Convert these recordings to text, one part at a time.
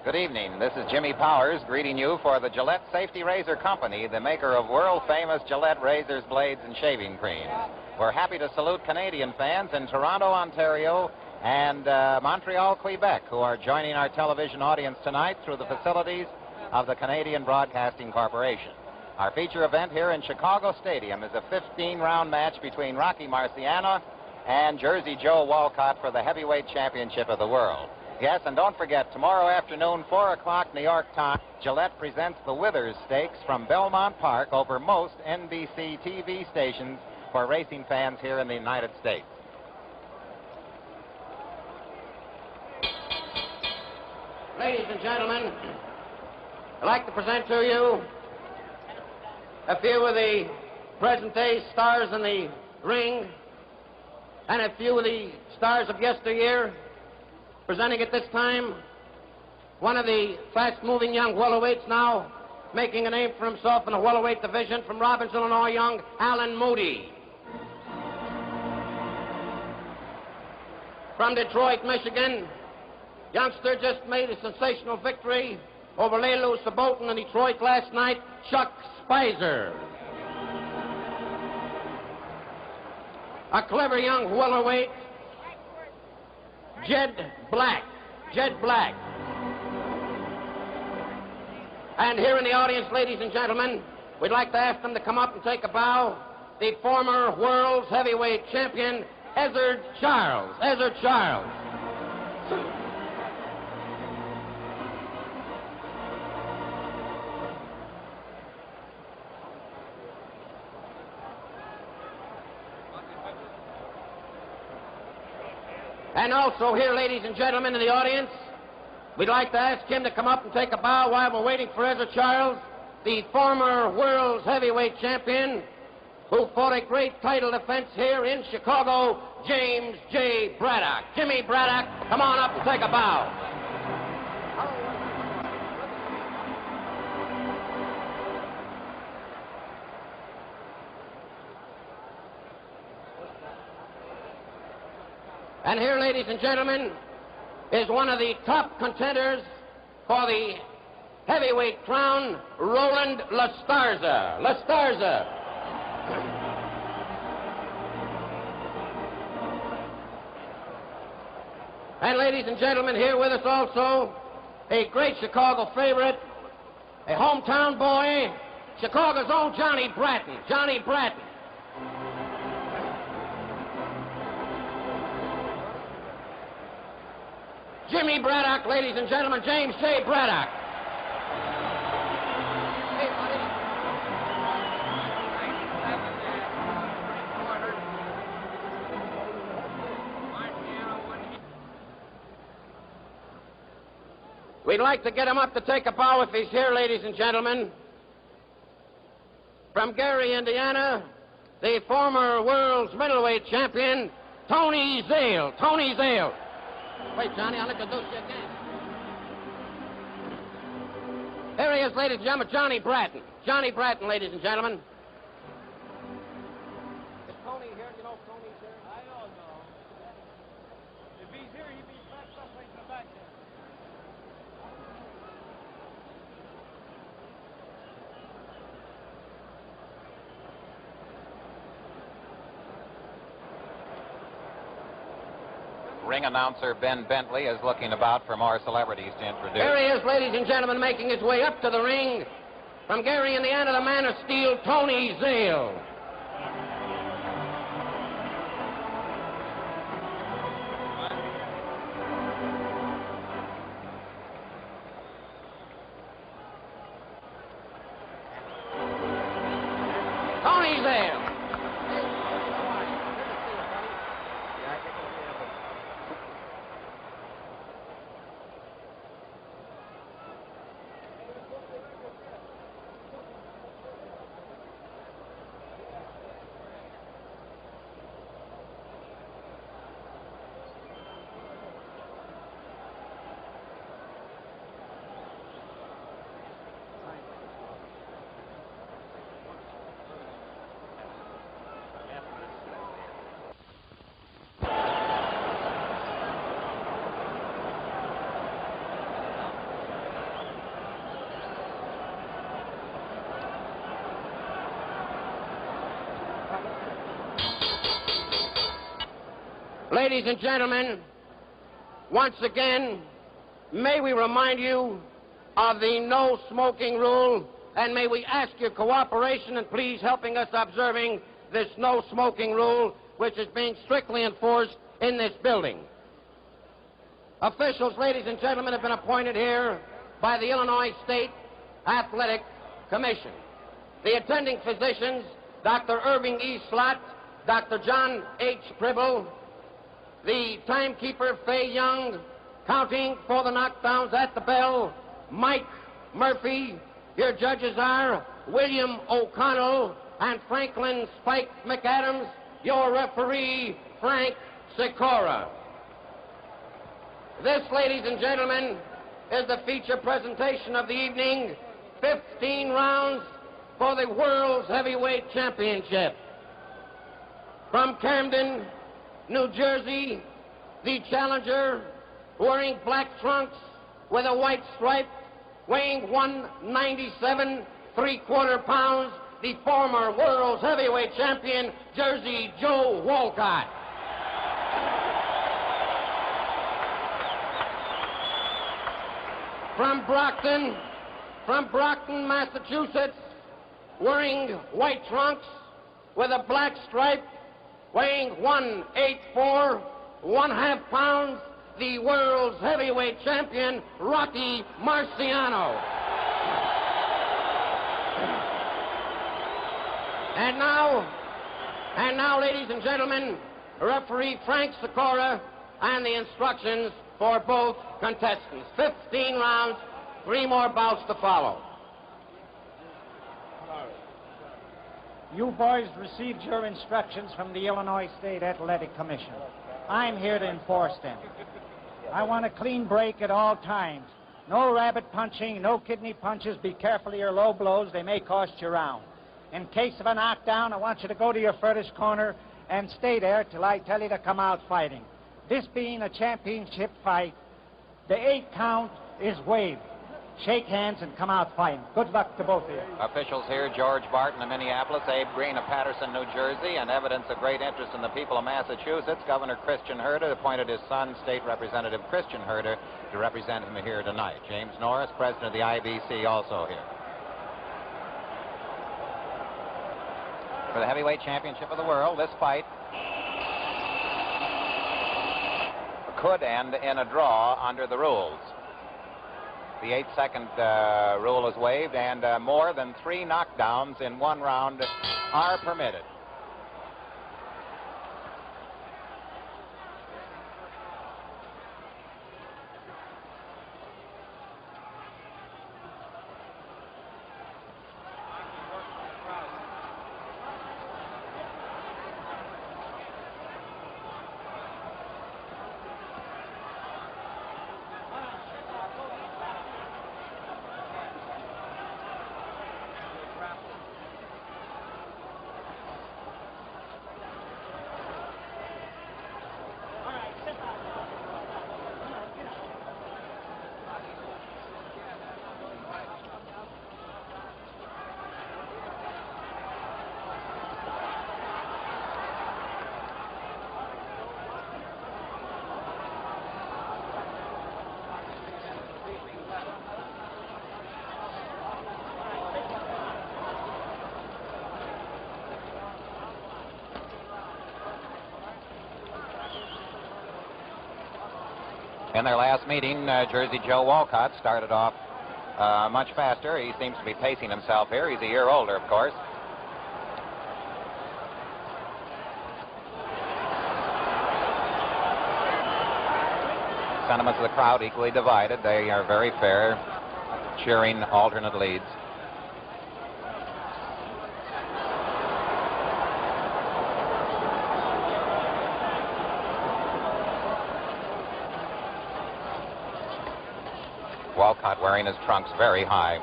Good evening. This is Jimmy Powers greeting you for the Gillette Safety Razor Company, the maker of world-famous Gillette razors, blades, and shaving cream. We're happy to salute Canadian fans in Toronto, Ontario, and Montreal, Quebec, who are joining our television audience tonight through the facilities of the Canadian Broadcasting Corporation. Our feature event here in Chicago Stadium is a 15-round match between Rocky Marciano and Jersey Joe Walcott for the heavyweight championship of the world. Yes, and don't forget, tomorrow afternoon, 4 o'clock New York time, Gillette presents the Withers Stakes from Belmont Park over most NBC TV stations for racing fans here in the United States. Ladies and gentlemen, I'd like to present to you a few of the present-day stars in the ring and a few of the stars of yesteryear. Presenting at this time one of the fast-moving young welterweights now making a name for himself in the welterweight division from Robbins, Illinois, young Alan Moody. From Detroit, Michigan, youngster just made a sensational victory over Lelu Sabotin in Detroit last night, Chuck Spicer. A clever young welterweight, Jed Black. And here in the audience, ladies and gentlemen, we'd like to ask them to come up and take a bow. The former world's heavyweight champion, Ezzard Charles. And also here, ladies and gentlemen, in the audience, we'd like to ask him to come up and take a bow while we're waiting for Ezzard Charles, the former world's heavyweight champion, who fought a great title defense here in Chicago, James J. Braddock. Jimmy Braddock, come on up and take a bow. And here, ladies and gentlemen, is one of the top contenders for the heavyweight crown, Roland Lastarza. And ladies and gentlemen, here with us also, a great Chicago favorite, a hometown boy, Chicago's own Johnny Bratton. Jimmy Braddock, ladies and gentlemen, James J. Braddock. We'd like to get him up to take a bow if he's here, ladies and gentlemen. From Gary, Indiana, the former world's middleweight champion, Tony Zale. Wait, Johnny, I'll introduce you again. Here he is, ladies and gentlemen, Johnny Bratton. Ladies and gentlemen. Is Tony here? Do you know if Tony's here? I don't know. If he's here, he'd be back someplace in the back there. Ring announcer Ben Bentley is looking about for more celebrities to introduce. Here he is, ladies and gentlemen, making his way up to the ring. From Gary, Indiana, the man of steel, Tony Zale. Ladies and gentlemen, once again, may we remind you of the no smoking rule, and may we ask your cooperation and please helping us observing this no smoking rule, which is being strictly enforced in this building. Officials, ladies and gentlemen, have been appointed here by the Illinois State Athletic Commission. The attending physicians, Dr. Irving E. Slott, Dr. John H. Pribble, the timekeeper, Fay Young, counting for the knockdowns at the bell, Mike Murphy. Your judges are William O'Connell and Franklin Spike McAdams. Your referee, Frank Sikora. This, ladies and gentlemen, is the feature presentation of the evening. 15 rounds for the World's Heavyweight Championship. From Camden, New Jersey, the challenger, wearing black trunks with a white stripe, weighing 197 3/4 pounds, the former World's Heavyweight Champion, Jersey Joe Walcott. From Brockton, Massachusetts, wearing white trunks with a black stripe, weighing 184 1/2 pounds, the World's Heavyweight Champion, Rocky Marciano. And now, ladies and gentlemen, referee Frank Sikora and the instructions for both contestants. 15 rounds, 3 more bouts to follow. You boys received your instructions from the Illinois State Athletic Commission. I'm here to enforce them. I want a clean break at all times. No rabbit punching, no kidney punches. Be careful of your low blows. They may cost you round. In case of a knockdown, I want you to go to your furthest corner and stay there till I tell you to come out fighting. This being a championship fight, the 8 count is waived. Shake hands and come out fighting. Good luck to both of you. Officials here, George Barton of Minneapolis, Abe Green of Patterson, New Jersey, and evidence of great interest in the people of Massachusetts. Governor Christian Herter appointed his son, State Representative Christian Herter, to represent him here tonight. James Norris, president of the IBC, also here. For the heavyweight championship of the world, this fight could end in a draw under the rules. The 8-second rule is waived, and more than 3 knockdowns in 1 round are permitted. In their last meeting, Jersey Joe Walcott started off much faster. He seems to be pacing himself here. He's a year older, of course. Sentiments of the crowd equally divided. They are very fair, cheering alternate leads. Walcott wearing his trunks very high.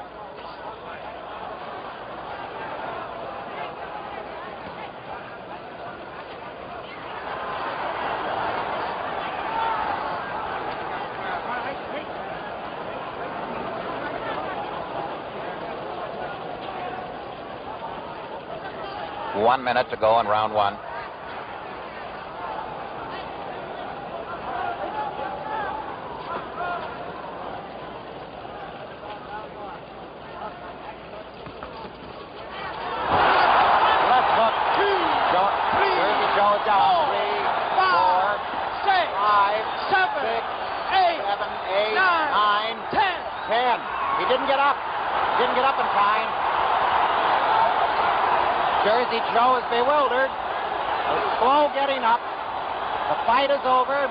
One minute to go in round 1. didn't get up in time. Jersey Joe is bewildered. Slow getting up. The fight is over.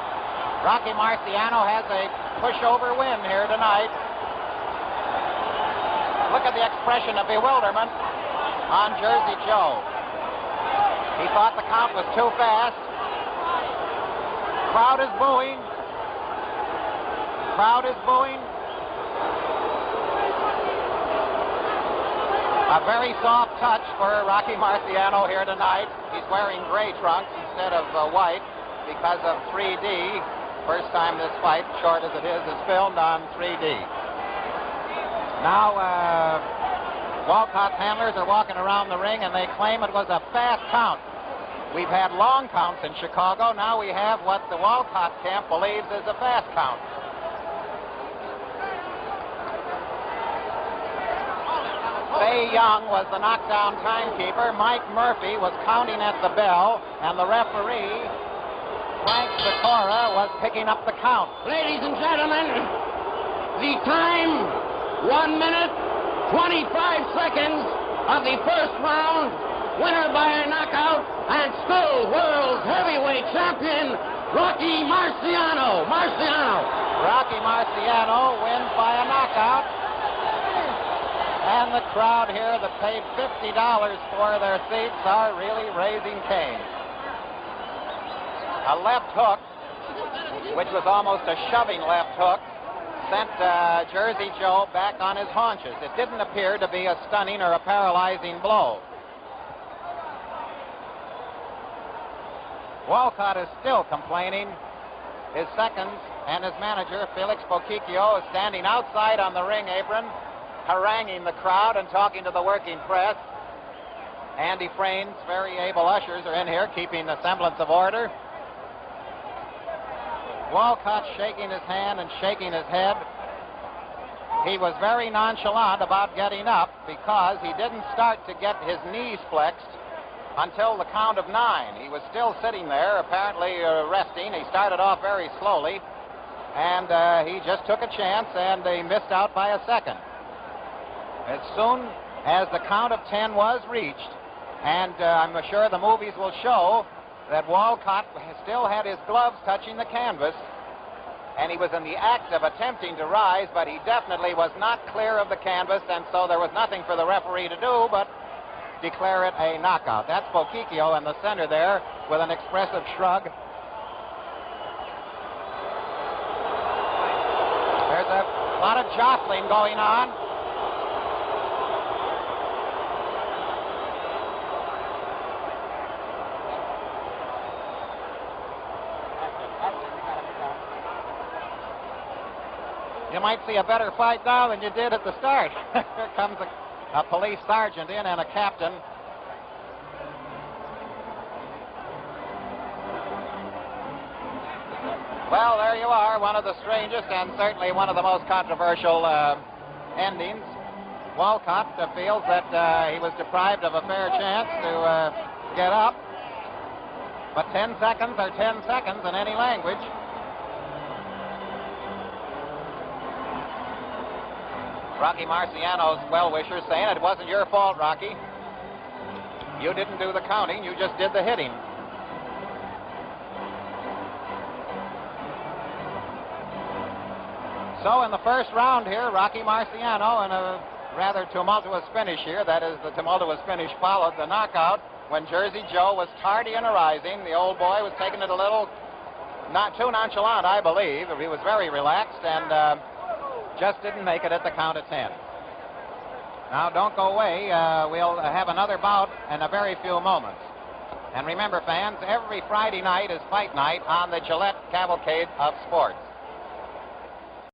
Rocky Marciano has a pushover win here tonight. Look at the expression of bewilderment on Jersey Joe. He thought the count was too fast. Crowd is booing. Crowd is booing. A very soft touch for Rocky Marciano here tonight. He's wearing gray trunks instead of white because of 3D. First time this fight, short as it is filmed on 3D. Now, Walcott's handlers are walking around the ring, and they claim it was a fast count. We've had long counts in Chicago. Now we have what the Walcott camp believes is a fast count. Fay Young was the knockdown timekeeper. Mike Murphy was counting at the bell, and the referee, Frank Sikora, was picking up the count. Ladies and gentlemen, the time, 1 minute, 25 seconds of the first round. Winner by a knockout, and still world heavyweight champion, Rocky Marciano. Rocky Marciano wins by a knockout. And the crowd here that paid $50 for their seats are really raising Cain. A left hook, which was almost a shoving left hook, sent Jersey Joe back on his haunches. It didn't appear to be a stunning or a paralyzing blow. Walcott is still complaining. His seconds and his manager, Felix Boquicchio, is standing outside on the ring apron, haranguing the crowd and talking to the working press. Andy Frain's very able ushers are in here, keeping the semblance of order. Walcott shaking his hand and shaking his head. He was very nonchalant about getting up because he didn't start to get his knees flexed until the count of 9. He was still sitting there, apparently resting. He started off very slowly, and he just took a chance, and he missed out by a second. As soon as the count of 10 was reached, and I'm sure the movies will show that Walcott still had his gloves touching the canvas, and he was in the act of attempting to rise, but he definitely was not clear of the canvas, and so there was nothing for the referee to do but declare it a knockout. That's Boquicchio in the center there with an expressive shrug. There's a lot of jostling going on. You might see a better fight now than you did at the start. Here comes a police sergeant in and a captain. Well, there you are, one of the strangest and certainly one of the most controversial endings. Walcott feels that he was deprived of a fair chance to get up. But 10 seconds are 10 seconds in any language. Rocky Marciano's well-wishers saying it wasn't your fault, Rocky. You didn't do the counting, you just did the hitting. So in the first round here, Rocky Marciano in a rather tumultuous finish here, that is, the tumultuous finish followed the knockout when Jersey Joe was tardy in arising. The old boy was taking it a little, not too nonchalant, I believe. He was very relaxed and just didn't make it at the count of 10. Now, don't go away. We'll have another bout in a very few moments. And remember, fans, every Friday night is fight night on the Gillette Cavalcade of Sports.